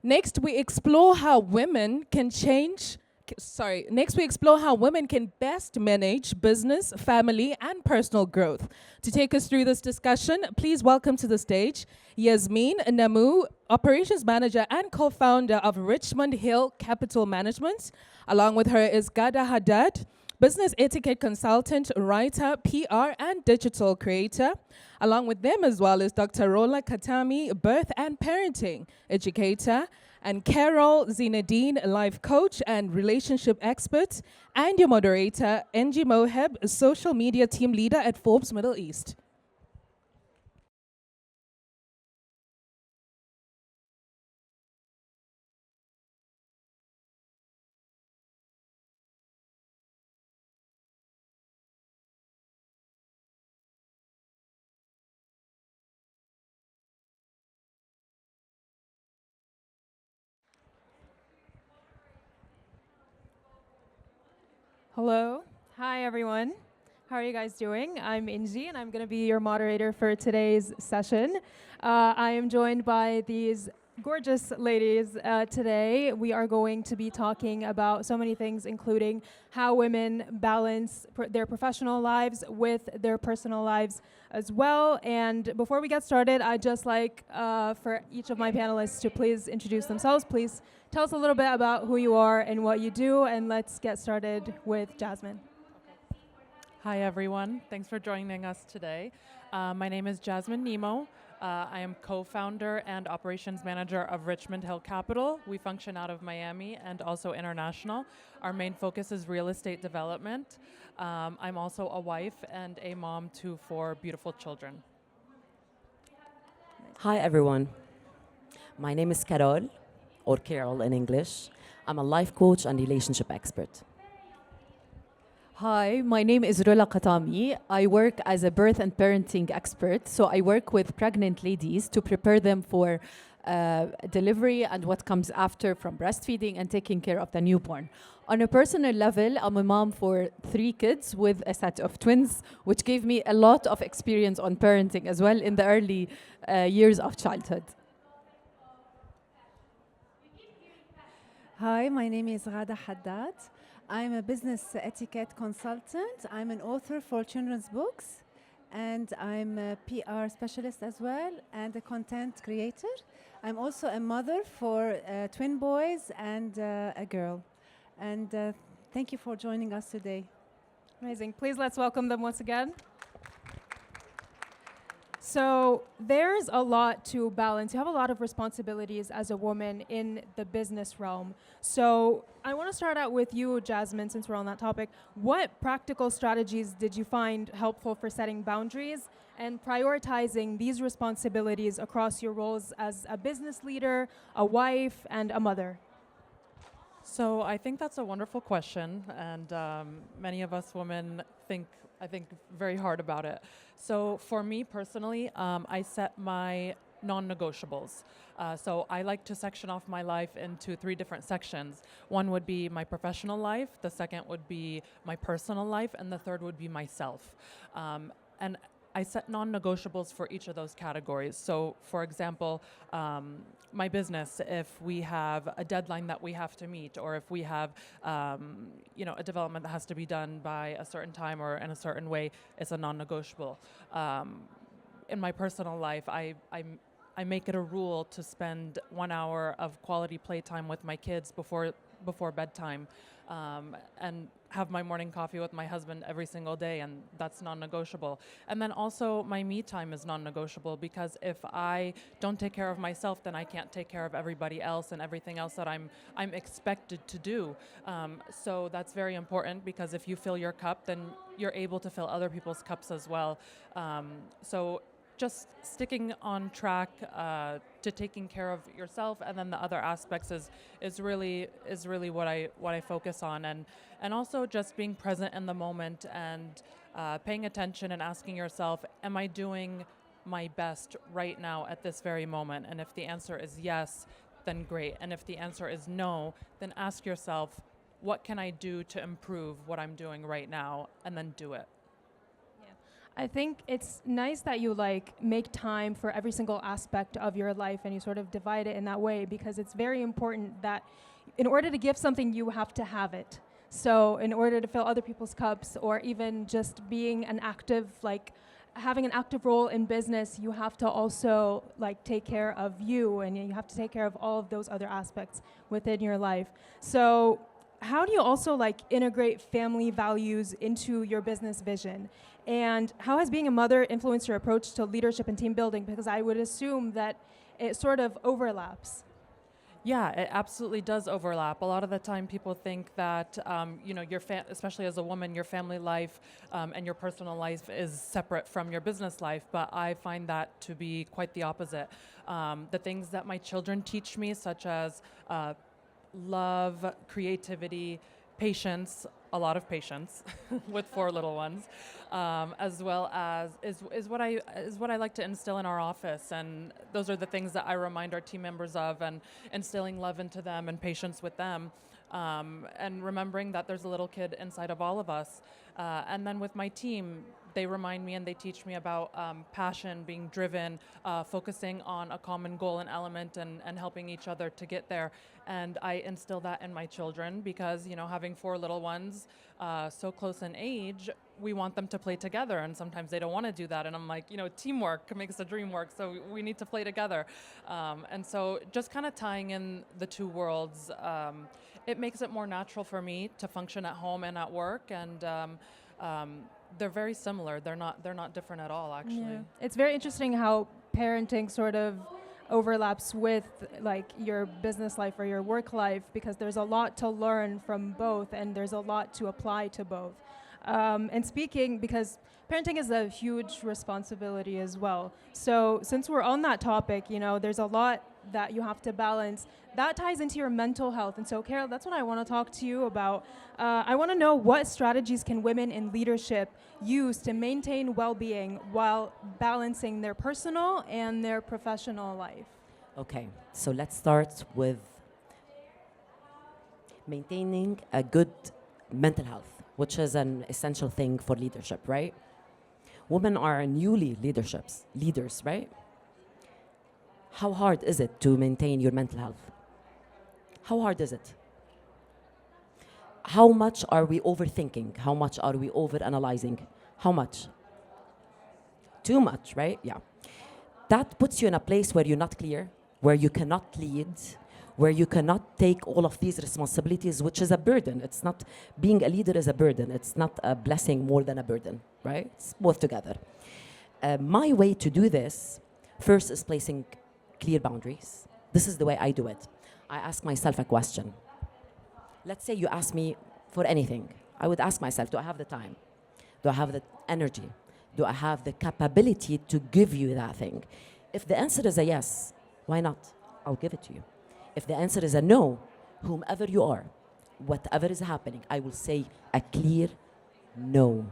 Next, we explore how women can change. Next, we explore how women can best manage business, family, and personal growth. To take us through this discussion, please welcome to the stage Jasmine Naamou, Operations Manager and co founder of Richmond Hill Capital Management. Along with her is Ghada Hadad, business etiquette consultant, writer, PR, and digital creator. Along with them as well is Dr. Rola Qatami, birth and parenting educator, and Carole, Zeineddine, life coach and relationship expert, and your moderator, NG Moheb, social media team leader at Forbes Middle East. Hello. Hi, everyone. How are you guys doing? I'm Inji, and I'm going to be your moderator for today's session. I am joined by these gorgeous ladies today. We are going to be talking about so many things, including how women balance their professional lives with their personal lives as well. And before we get started, I'd just like for each of my panelists to please introduce themselves. Please tell us a little bit about who you are and what you do, and let's get started with Jasmine. Hi, everyone. Thanks for joining us today. My name is Jasmine Naamou. I am co-founder and operations manager of Richmond Hill Capital. We function out of Miami and also international. Our main focus is real estate development. I'm also a wife and a mom to 4 beautiful children. Hi, everyone. My name is Carole, or Carole in English. I'm a life coach and relationship expert. Hi, my name is Rola Qatami. I work as a birth and parenting expert. So I work with pregnant ladies to prepare them for delivery and what comes after from breastfeeding and taking care of the newborn. On a personal level, I'm a mom for 3 kids with a set of twins, which gave me a lot of experience on parenting as well in the early years of childhood. Hi, my name is Ghada Hadad. I'm a business etiquette consultant. I'm an author for children's books, and I'm a PR specialist as well, and a content creator. I'm also a mother for twin boys and a girl. And thank you for joining us today. Amazing. Please let's welcome them once again. So there's a lot to balance. You have a lot of responsibilities as a woman in the business realm. So I want to start out with you, Jasmine, since we're on that topic. What practical strategies did you find helpful for setting boundaries and prioritizing these responsibilities across your roles as a business leader, a wife, and a mother? So I think that's a wonderful question, and many of us women I think very hard about it. So for me personally, I set my non-negotiables. So I like to section off my life into 3 different sections. One would be my professional life, the second would be my personal life, and the third would be myself. And I set non-negotiables for each of those categories. So, for example, my business, if we have a deadline that we have to meet, or if we have, a development that has to be done by a certain time or in a certain way, it's a non-negotiable. In my personal life, I make it a rule to spend 1 hour of quality playtime with my kids before bedtime, and have my morning coffee with my husband every single day, and that's non-negotiable. And then also my me time is non-negotiable, because if I don't take care of myself, then I can't take care of everybody else and everything else that I'm expected to do. So that's very important, because if you fill your cup, then you're able to fill other people's cups as well. So just sticking on track to taking care of yourself, and then the other aspects is really what I focus on, and also just being present in the moment and paying attention and asking yourself, am I doing my best right now at this very moment? And if the answer is yes, then great. And if the answer is no, then ask yourself, what can I do to improve what I'm doing right now, and then do it. I think it's nice that you like make time for every single aspect of your life and you sort of divide it in that way, because it's very important that in order to give something, you have to have it. So in order to fill other people's cups, or even just being an active, like having an active role in business, you have to also like take care of you, and you have to take care of all of those other aspects within your life. So how do you also like integrate family values into your business vision? And how has being a mother influenced your approach to leadership and team building? Because I would assume that it sort of overlaps. Yeah, it absolutely does overlap. A lot of the time, people think that especially as a woman, your family life and your personal life is separate from your business life. But I find that to be quite the opposite. The things that my children teach me, such as love, creativity, patience, a lot of patience with 4 little ones, as well as is what I like to instill in our office, and those are the things that I remind our team members of, and instilling love into them and patience with them, and remembering that there's a little kid inside of all of us. And then with my team, they remind me and they teach me about passion, being driven, focusing on a common goal and element, and helping each other to get there. And I instill that in my children because, having 4 little ones so close in age, we want them to play together. And sometimes they don't want to do that. And I'm like, teamwork makes the dream work. So we need to play together. And so just kind of tying in the 2 worlds, it makes it more natural for me to function at home and at work. And they're very similar. They're not different at all, actually. Yeah. It's very interesting how parenting sort of overlaps with like your business life or your work life, because there's a lot to learn from both and there's a lot to apply to both. And speaking, because parenting is a huge responsibility as well. So since we're on that topic, there's a lot that you have to balance. That ties into your mental health. And so, Carole, that's what I want to talk to you about. I want to know, what strategies can women in leadership use to maintain well-being while balancing their personal and their professional life? Okay, so let's start with maintaining a good mental health, which is an essential thing for leadership, right? Women are newly leaders, right? How hard is it to maintain your mental health? How hard is it? How much are we overthinking? How much are we overanalyzing? How much? Too much, right? Yeah. That puts you in a place where you're not clear, where you cannot lead, where you cannot take all of these responsibilities, which is a burden. It's not, being a leader is a burden. It's not a blessing more than a burden, right? It's both together. My way to do this, first, is placing clear boundaries. This is the way I do it. I ask myself a question. Let's say you ask me for anything. I would ask myself, do I have the time? Do I have the energy? Do I have the capability to give you that thing? If the answer is a yes, why not? I'll give it to you. If the answer is a no, whomever you are, whatever is happening, I will say a clear no.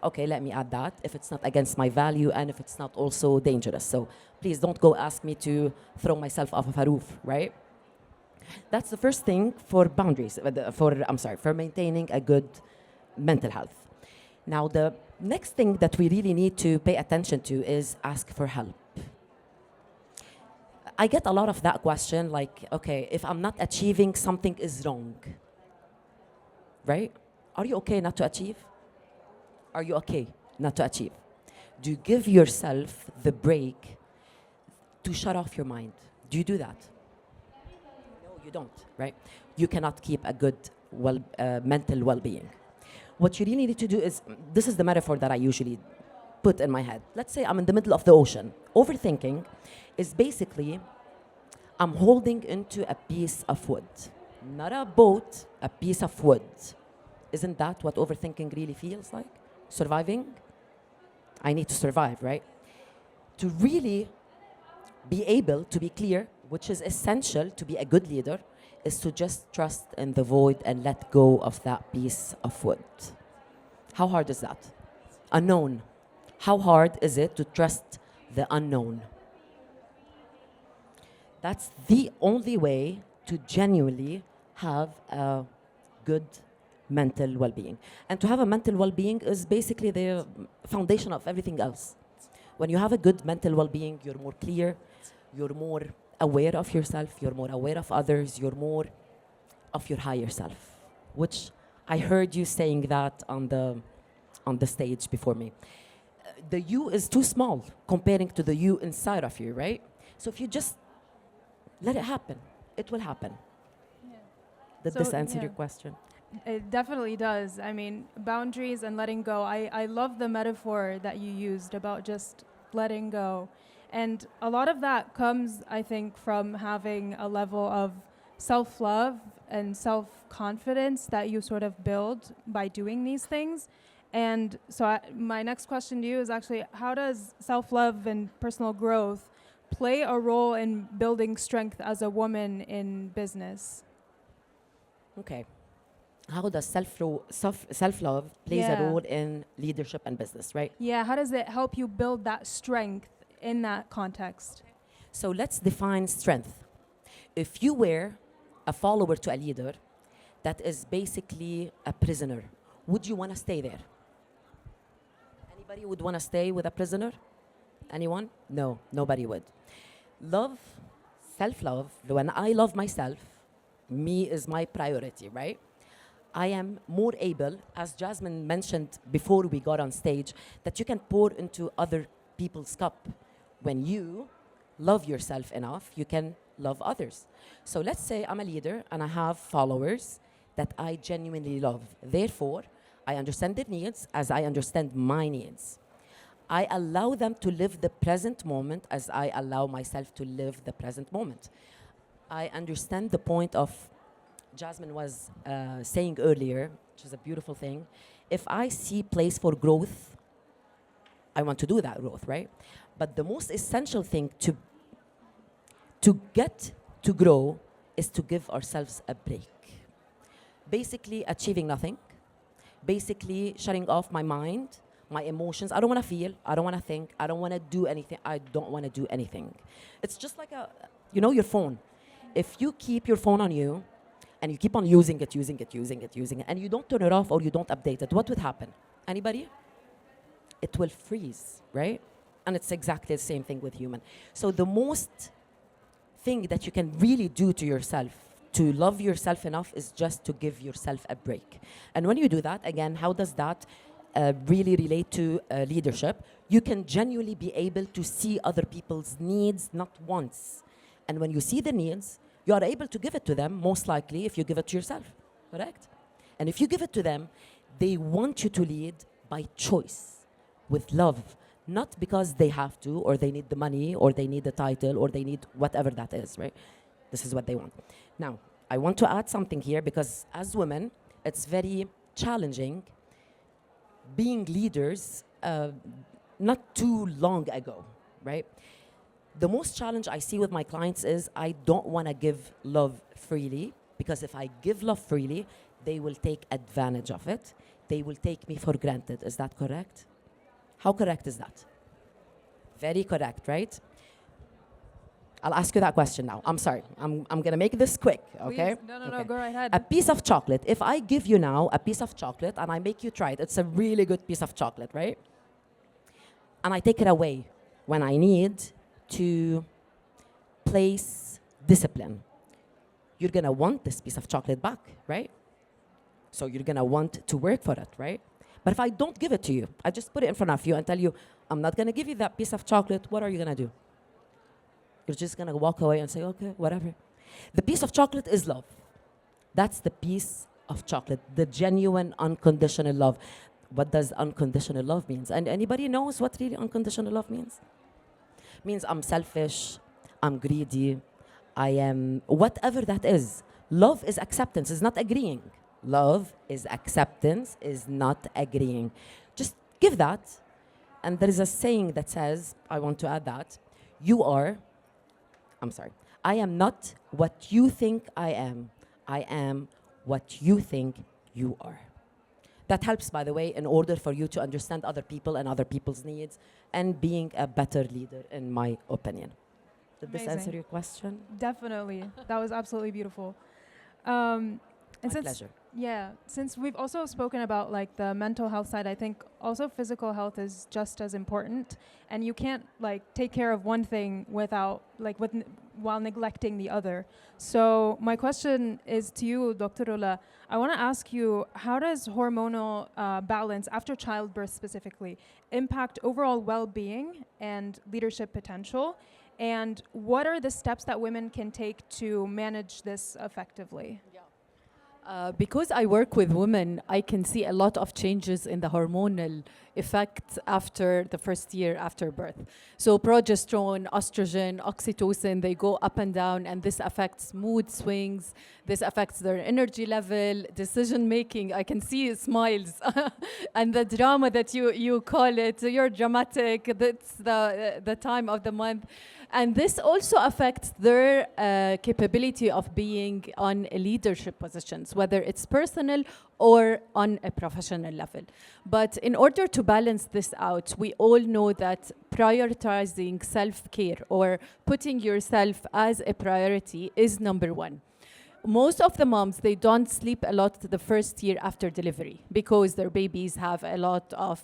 Okay, let me add that, if it's not against my value and if it's not also dangerous. So please don't go ask me to throw myself off of a roof, right? That's the first thing for boundaries, for maintaining a good mental health. Now, the next thing that we really need to pay attention to is ask for help. I get a lot of that question, like, okay, if I'm not achieving, something is wrong, right? Are you okay not to achieve? Are you okay not to achieve? Do you give yourself the break to shut off your mind? Do you do that? No, you don't, right? You cannot keep a good mental well-being. What you really need to do is, this is the metaphor that I usually put in my head. Let's say I'm in the middle of the ocean. Overthinking is basically, I'm holding into a piece of wood. Not a boat, a piece of wood. Isn't that what overthinking really feels like? Surviving? I need to survive, right? To really be able to be clear, which is essential to be a good leader, is to just trust in the void and let go of that piece of wood. How hard is that? Unknown. How hard is it to trust the unknown? That's the only way to genuinely have a good mental well-being. And to have a mental well-being is basically the foundation of everything else. When you have a good mental well-being, you're more clear, you're more aware of yourself, you're more aware of others, you're more of your higher self, which I heard you saying that on the stage before me. The you is too small comparing to the you inside of you, right? So if you just let it happen, it will happen. Did So, this answer yeah. your question? It definitely does. I mean, boundaries and letting go. I love the metaphor that you used about just letting go. And a lot of that comes, I think, from having a level of self-love and self-confidence that you sort of build by doing these things. And so my next question to you is actually, how does self-love and personal growth play a role in building strength as a woman in business? Okay. How does self-love plays a Yeah. role in leadership and business, right? Yeah, how does it help you build that strength in that context? So let's define strength. If you were a follower to a leader that is basically a prisoner, would you want to stay there? Anybody would want to stay with a prisoner? Anyone? No, nobody would. Love, self-love, when I love myself, me is my priority, right? I am more able, as Jasmine mentioned before we got on stage, that you can pour into other people's cup. When you love yourself enough, you can love others. So let's say I'm a leader and I have followers that I genuinely love. Therefore, I understand their needs as I understand my needs. I allow them to live the present moment as I allow myself to live the present moment. I understand the point of Jasmine was saying earlier, which is a beautiful thing. If I see place for growth, I want to do that growth, right? But the most essential thing to get to grow is to give ourselves a break. Basically achieving nothing, basically shutting off my mind, my emotions. I don't want to feel, I don't want to think, I don't want to do anything, I don't want to do anything. It's just like your phone. If you keep your phone on you, and you keep on using it, and you don't turn it off or you don't update it, what would happen? Anybody? It will freeze, right? And it's exactly the same thing with human. So the most thing that you can really do to yourself, to love yourself enough, is just to give yourself a break. And when you do that, again, how does that really relate to leadership? You can genuinely be able to see other people's needs, not wants. And when you see the needs, you are able to give it to them, most likely, if you give it to yourself, correct? And if you give it to them, they want you to lead by choice, with love, not because they have to, or they need the money, or they need the title, or they need whatever that is, right? This is what they want. Now, I want to add something here, because as women, it's very challenging being leaders not too long ago, right? The most challenge I see with my clients is I don't want to give love freely, because if I give love freely, they will take advantage of it. They will take me for granted. Is that correct? How correct is that? Very correct, right? I'll ask you that question now. I'm sorry. I'm going to make this quick, okay? Please. No, Okay. go right ahead. A piece of chocolate. If I give you now a piece of chocolate and I make you try it, it's a really good piece of chocolate, right? And I take it away when I need to place discipline. You're going to want this piece of chocolate back, right? So you're going to want to work for it, right? But if I don't give it to you, I just put it in front of you and tell you, I'm not going to give you that piece of chocolate, what are you going to do? You're just going to walk away and say, okay, whatever. The piece of chocolate is love. That's the piece of chocolate, the genuine unconditional love. What does unconditional love means? And anybody knows what really unconditional love means? Means I'm selfish, I'm greedy, I am whatever that is. Love is acceptance, is not agreeing. Love is acceptance, is not agreeing. Just give that. And there is a saying that says, I want to add that, I am not what you think I am what you think you are. That helps, by the way, in order for you to understand other people and other people's needs and being a better leader, in my opinion. Did this answer Amazing. your question? Definitely. That was absolutely beautiful. My And since pleasure. Yeah, since we've also spoken about like the mental health side, I think also physical health is just as important, and you can't like take care of one thing without while neglecting the other. So my question is to you, Dr. Rola. I want to ask you, how does hormonal balance after childbirth specifically impact overall well-being and leadership potential? And what are the steps that women can take to manage this effectively? Because I work with women, I can see a lot of changes in the hormonal effects after the first year after birth. So progesterone, estrogen, oxytocin, they go up and down, and this affects mood swings. This affects their energy level, decision making. I can see smiles and the drama that you call it. You're dramatic. That's the time of the month. And this also affects their capability of being on a leadership positions, whether it's personal or on a professional level. But in order to balance this out, we all know that prioritizing self-care or putting yourself as a priority is number one. Most of the moms, they don't sleep a lot the first year after delivery because their babies have a lot of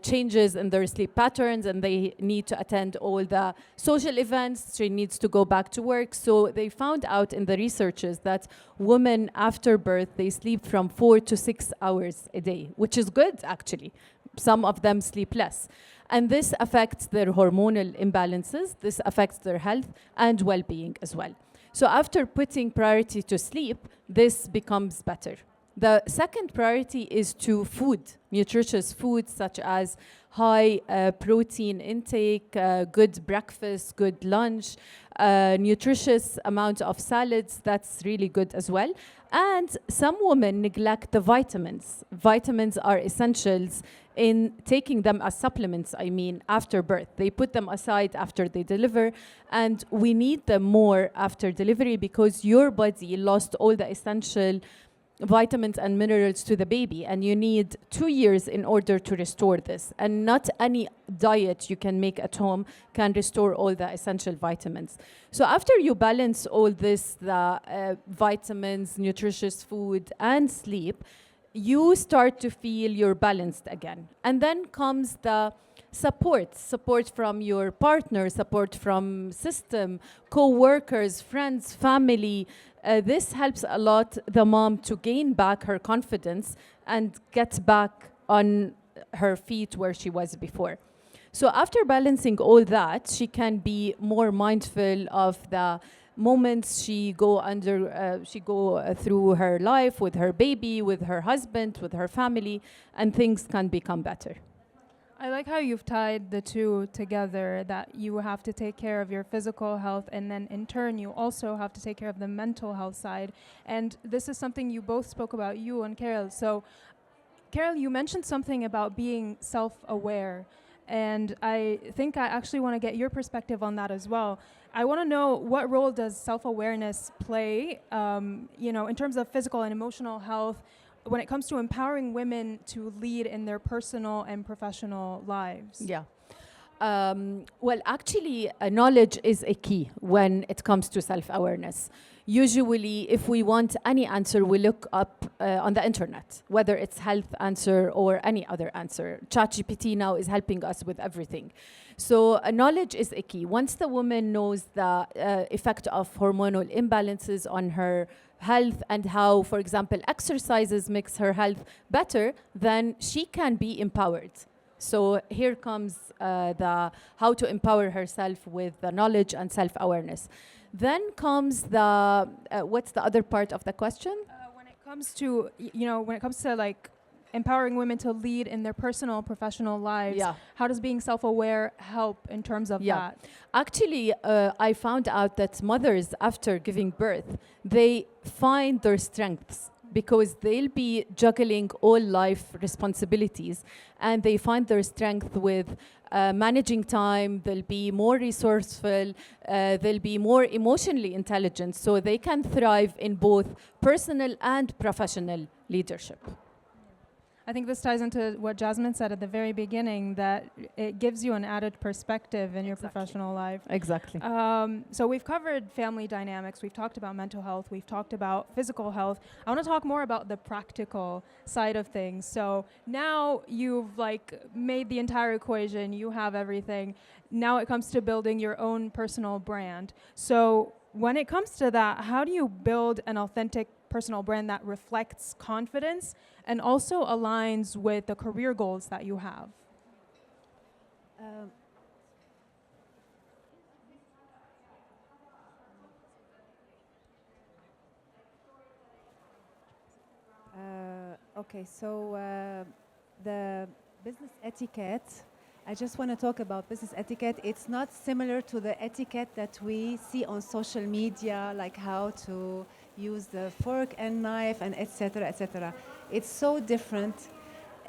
changes in their sleep patterns, and they need to attend all the social events. She needs to go back to work. So they found out in the researches that women after birth, they sleep from 4 to 6 hours a day, which is good actually. Some of them sleep less. And this affects their hormonal imbalances. This affects their health and well-being as well. So after putting priority to sleep, this becomes better. The second priority is to food, nutritious food such as high protein intake, good breakfast, good lunch, nutritious amount of salads. That's really good as well. And some women neglect the vitamins. Vitamins are essentials in taking them as supplements, after birth. They put them aside after they deliver, and we need them more after delivery because your body lost all the essential vitamins and minerals to the baby, and you need 2 years in order to restore this. And not any diet you can make at home can restore all the essential vitamins. So after you balance all this, the vitamins, nutritious food, and sleep, you start to feel you're balanced again. And then comes the support from your partner, support from system, co-workers, friends, family. This helps a lot the mom to gain back her confidence and get back on her feet where she was before. So after balancing all that, she can be more mindful of the moments she go through her life with her baby, with her husband, with her family, and things can become better. I like how you've tied the two together, that you have to take care of your physical health, and then in turn you also have to take care of the mental health side. And this is something you both spoke about, you and Carole. So Carole, you mentioned something about being self-aware, and I think I actually want to get your perspective on that as well. I want to know, what role does self-awareness play, in terms of physical and emotional health, when it comes to empowering women to lead in their personal and professional lives? Yeah. Well, actually, knowledge is a key when it comes to self-awareness. Usually, if we want any answer, we look up on the internet, whether it's health answer or any other answer. ChatGPT now is helping us with everything. So knowledge is a key. Once the woman knows the effect of hormonal imbalances on her health and how, for example, exercises makes her health better, then she can be empowered. So here comes the how to empower herself with the knowledge and self-awareness. Then comes the, what's the other part of the question? When it comes to like empowering women to lead in their personal, professional lives, how does being self-aware help in terms of that? Actually, I found out that mothers, after giving birth, they find their strengths because they'll be juggling all life responsibilities, and they find their strength with managing time. They'll be more resourceful, they'll be more emotionally intelligent, so they can thrive in both personal and professional leadership. I think this ties into what Jasmine said at the very beginning, that it gives you an added perspective in your professional life. Exactly. So we've covered family dynamics, we've talked about mental health, we've talked about physical health. I want to talk more about the practical side of things. So now you've like made the entire equation, you have everything. Now it comes to building your own personal brand. So when it comes to that, how do you build an authentic personal brand that reflects confidence and also aligns with the career goals that you have? Okay, so the business etiquette, I just want to talk about business etiquette. It's not similar to the etiquette that we see on social media, like how to use the fork and knife and etc., etc. It's so different.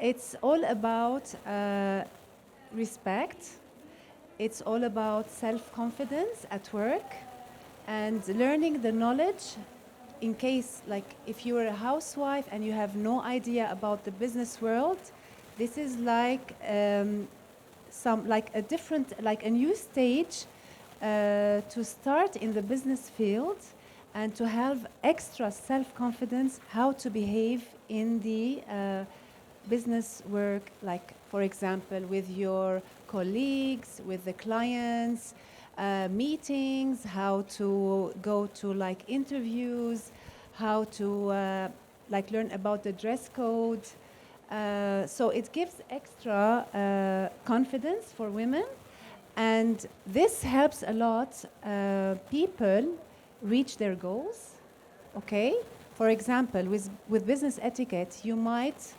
It's all about respect. It's all about self-confidence at work and learning the knowledge in case, like, if you're a housewife and you have no idea about the business world, this is like a new stage to start in the business field and to have extra self-confidence how to behave in the business work, like, for example, with your colleagues, with the clients, meetings, how to go to like interviews, how to learn about the dress code. So it gives extra confidence for women, and this helps a lot people reach their goals. Okay, for example, with business etiquette, you might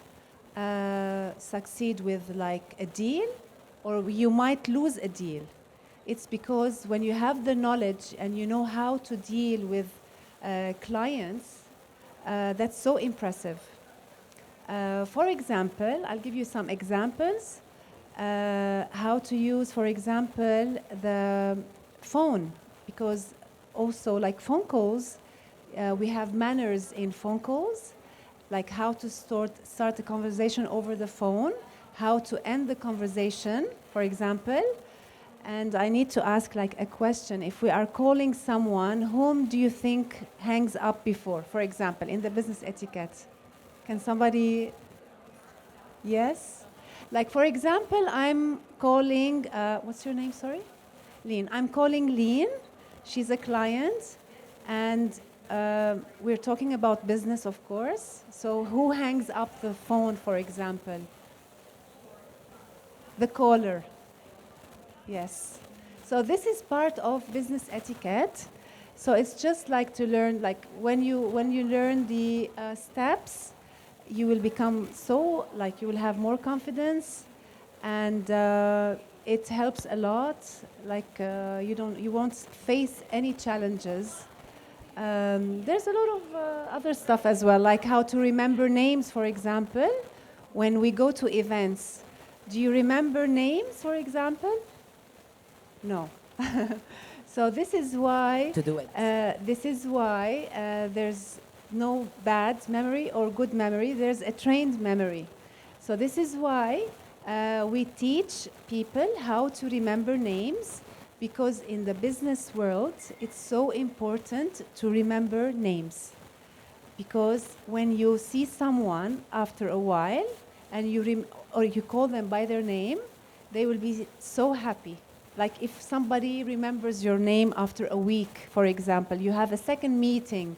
succeed with like a deal, or you might lose a deal. It's because when you have the knowledge and you know how to deal with clients, that's so impressive. For example, I'll give you some examples. How to use, for example, the phone, because also like phone calls, we have manners in phone calls, like how to start a conversation over the phone, how to end the conversation, for example. And I need to ask like a question. If we are calling someone, whom do you think hangs up before, for example, in the business etiquette? Can somebody? Yes? Like, for example, I'm calling, what's your name, sorry? Lean. I'm calling Lean. She's a client. And we're talking about business, of course. So who hangs up the phone, for example? The caller. Yes. So this is part of business etiquette. So it's just like to learn, like when you learn the steps, you will become so, like you will have more confidence, and it helps a lot. Like you won't face any challenges. There's a lot of other stuff as well, like how to remember names, for example. When we go to events, do you remember names, for example? No. So this is why To do it. there's no bad memory or good memory. There's a trained memory. So this is why we teach people how to remember names, because in the business world, it's so important to remember names. Because when you see someone after a while and you call them by their name, they will be so happy. Like if somebody remembers your name after a week, for example, you have a second meeting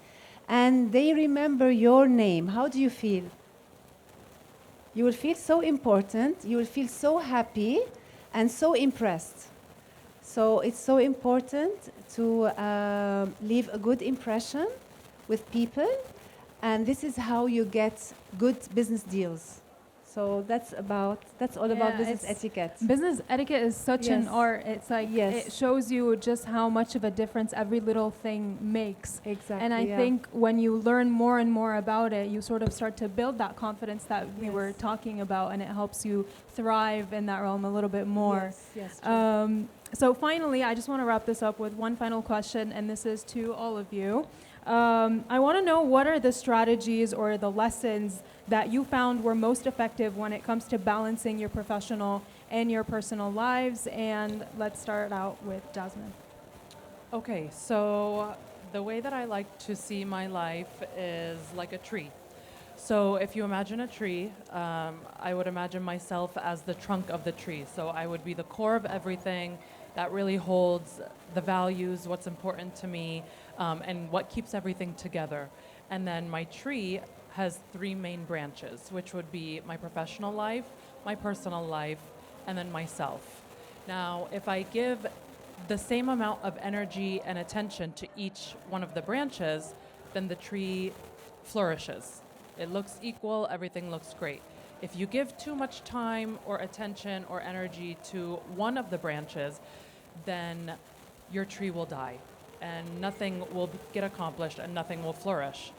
and they remember your name, how do you feel? You will feel so important, you will feel so happy and so impressed. So it's so important to leave a good impression with people, and this is how you get good business deals. So that's all about business etiquette. Business etiquette is such an Yes. art. It's like Yes. it shows you just how much of a difference every little thing makes. Exactly. And I think when you learn more and more about it, you sort of start to build that confidence that we were talking about, and it helps you thrive in that realm a little bit more. Yes, true. So finally, I just want to wrap this up with one final question, and this is to all of you. I want to know what are the strategies or the lessons that you found were most effective when it comes to balancing your professional and your personal lives. And let's start out with Jasmine. Okay, so the way that I like to see my life is like a tree. So if you imagine a tree, I would imagine myself as the trunk of the tree. So I would be the core of everything that really holds the values, what's important to me, and what keeps everything together. And then my tree has three main branches, which would be my professional life, my personal life, and then myself. Now, if I give the same amount of energy and attention to each one of the branches, then the tree flourishes. It looks equal, everything looks great. If you give too much time or attention or energy to one of the branches, then your tree will die and nothing will get accomplished and nothing will flourish.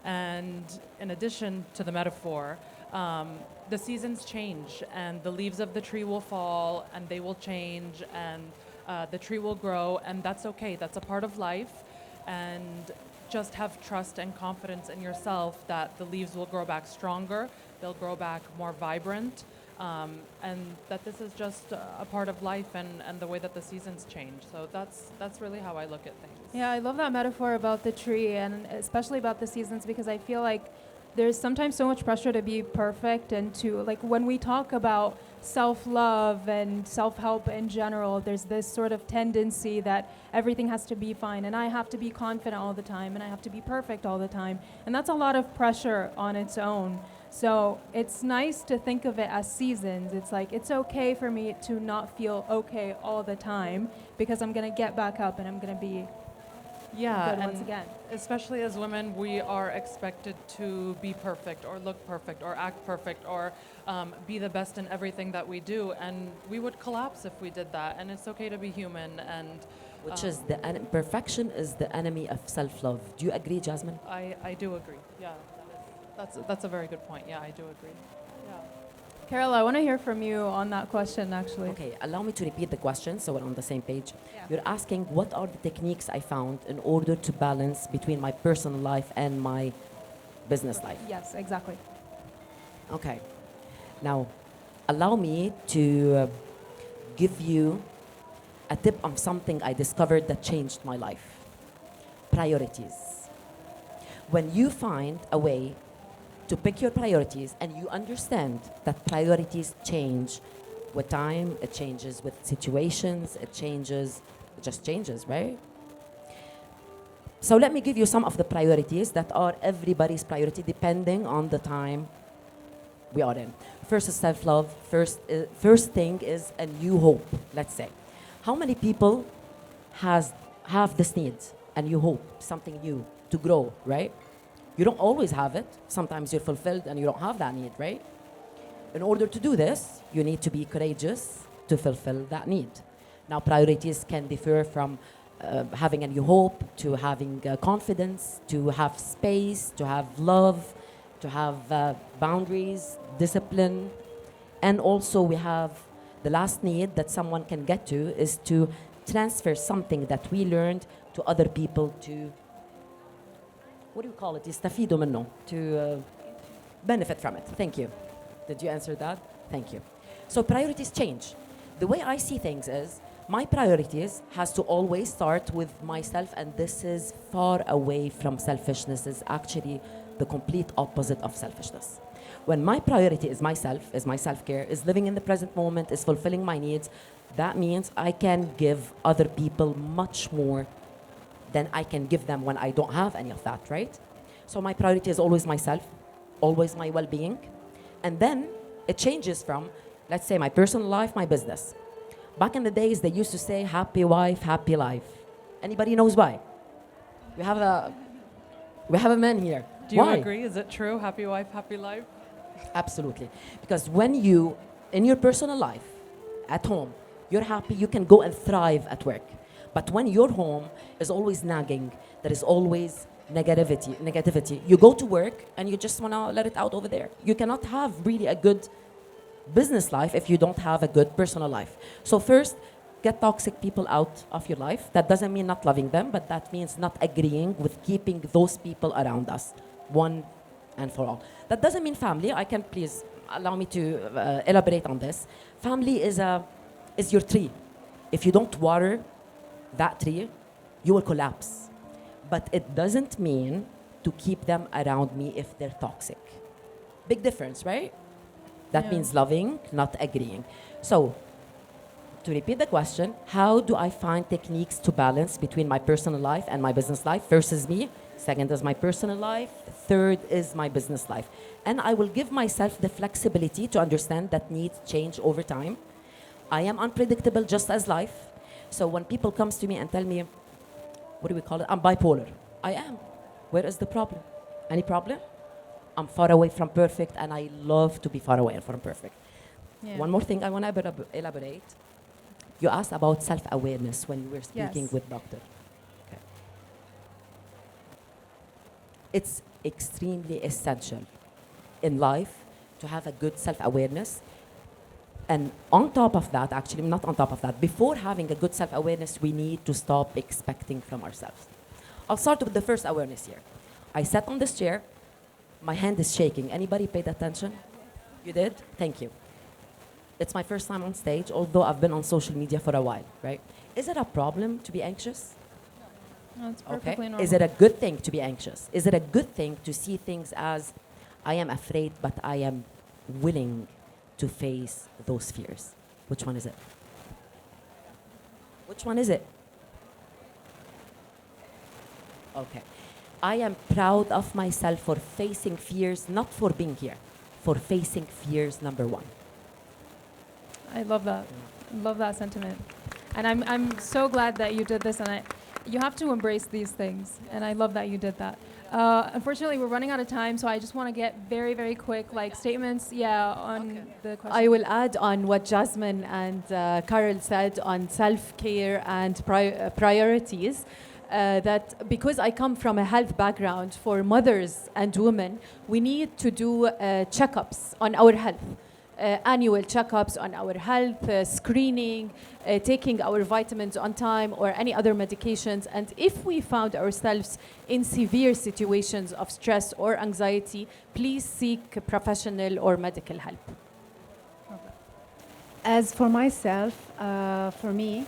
And in addition to the metaphor, the seasons change and the leaves of the tree will fall and they will change and the tree will grow, and that's okay. That's a part of life. And just have trust and confidence in yourself that the leaves will grow back stronger, they'll grow back more vibrant, and that this is just a part of life and the way that the seasons change. So that's really how I look at things. Yeah, I love that metaphor about the tree and especially about the seasons, because I feel like there's sometimes so much pressure to be perfect and to, like, when we talk about self-love and self-help in general, there's this sort of tendency that everything has to be fine and I have to be confident all the time and I have to be perfect all the time. And that's a lot of pressure on its own. So it's nice to think of it as seasons. It's like, it's okay for me to not feel okay all the time because I'm going to get back up and I'm going to be good once again. Especially as women, we are expected to be perfect or look perfect or act perfect or be the best in everything that we do, and we would collapse if we did that. And it's okay to be human. And Which is perfection is the enemy of self-love. Do you agree, Jasmine? I do agree. Yeah, that's a very good point. Yeah, I do agree. Yeah. Carole, I want to hear from you on that question, actually. Okay, allow me to repeat the question so we're on the same page. Yeah. You're asking what are the techniques I found in order to balance between my personal life and my business life. Yes, exactly. Okay. Now, allow me to give you a tip on something I discovered that changed my life. Priorities. When you find a way to pick your priorities and you understand that priorities change with time, it changes with situations, it just changes, right? So let me give you some of the priorities that are everybody's priority depending on the time we are in. First is self-love. First thing is a new hope, let's say. How many people have this need, a new hope, something new to grow, right? You don't always have it. Sometimes you're fulfilled and you don't have that need, right? In order to do this, you need to be courageous to fulfill that need. Now, priorities can differ from having a new hope to having confidence, to have space, to have love, to have boundaries, discipline. And also we have the last need that someone can get to is to transfer something that we learned to other people to, what do you call it? يستفيدوا منه, to benefit from it. Thank you. Did you answer that? Thank you. So priorities change. The way I see things is my priorities has to always start with myself, and this is far away from selfishness. Is actually the complete opposite of selfishness. When my priority is myself, is my self-care, is living in the present moment, is fulfilling my needs, that means I can give other people much more than I can give them when I don't have any of that, right? So my priority is always myself, always my well-being. And then it changes from, let's say, my personal life, my business. Back in the days, they used to say, happy wife, happy life. Anybody knows why? We have a man here. Do you Why? agree? Is it true? Happy wife, happy life? Absolutely. Because when you, in your personal life, at home, you're happy, you can go and thrive at work. But when your home is always nagging, there is always negativity, you go to work and you just want to let it out over there. You cannot have really a good business life if you don't have a good personal life. So first, get toxic people out of your life. That doesn't mean not loving them, but that means not agreeing with keeping those people around us, one and for all. That doesn't mean family. I can please allow me to elaborate on this. Family is your tree. If you don't water that tree, you will collapse. But it doesn't mean to keep them around me if they're toxic. Big difference, right? That means loving, not agreeing. So, to repeat the question, how do I find techniques to balance between my personal life and my business life? First is me, second is my personal life, third is my business life. And I will give myself the flexibility to understand that needs change over time. I am unpredictable just as life. So when people comes to me and tell me, what do we call it? I'm bipolar. I am. Where is the problem? Any problem? I'm far away from perfect, and I love to be far away from perfect. Yeah. One more thing I want to elaborate. You asked about self-awareness when you were speaking Yes. with doctor. Okay. It's extremely essential in life to have a good self-awareness. And on top of that, actually, not on top of that, before having a good self-awareness, we need to stop expecting from ourselves. I'll start with the first awareness here. I sat on this chair, my hand is shaking. Anybody paid attention? You did? Thank you. It's my first time on stage, although I've been on social media for a while, right? Is it a problem to be anxious? No, it's perfectly normal. Is it a good thing to be anxious? Is it a good thing to see things as, I am afraid, but I am willing to face those fears? Which one is it? Which one is it? Okay. I am proud of myself for facing fears, not for being here, for facing fears, number one. I love that. Love that sentiment. And I'm so glad that you did this, and you have to embrace these things, and I love that you did that. Unfortunately, we're running out of time, so I just want to get very, very quick, like statements, on the question. I will add on what Jasmine and Carole said on self-care and priorities. That because I come from a health background, for mothers and women, we need to do checkups on our health. Annual checkups on our health, screening, taking our vitamins on time or any other medications. And if we found ourselves in severe situations of stress or anxiety, please seek professional or medical help. As for myself, for me,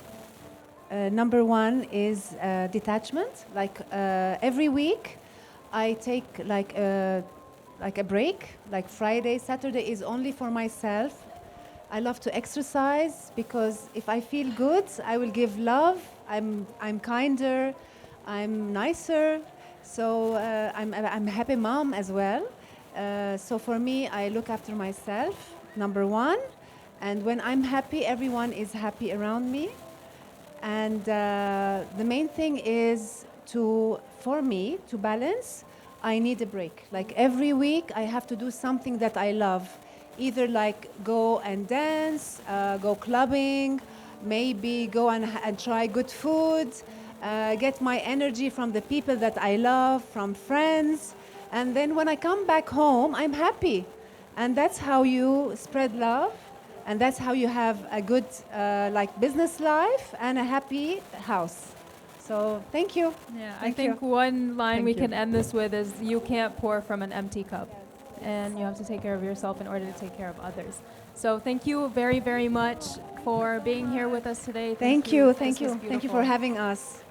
number one is detachment. Like every week, I take like a break. Like Friday, Saturday is only for myself. I love to exercise because if I feel good, I will give love. I'm kinder, I'm nicer. So I'm a happy mom as well. So for me, I look after myself, number one. And when I'm happy, everyone is happy around me. And the main thing is for me to balance, I need a break. Like every week, I have to do something that I love. Either like go and dance, go clubbing, maybe go and try good food, get my energy from the people that I love, from friends. And then when I come back home, I'm happy. And that's how you spread love. And that's how you have a good business life and a happy house. So thank you. Yeah, I Thank think you. one line Thank we you. can end this with is you can't pour from an empty cup. And you have to take care of yourself in order to take care of others. So thank you very, very much for being here with us today. Thank you. This Thank was you. Thank you beautiful. for having us.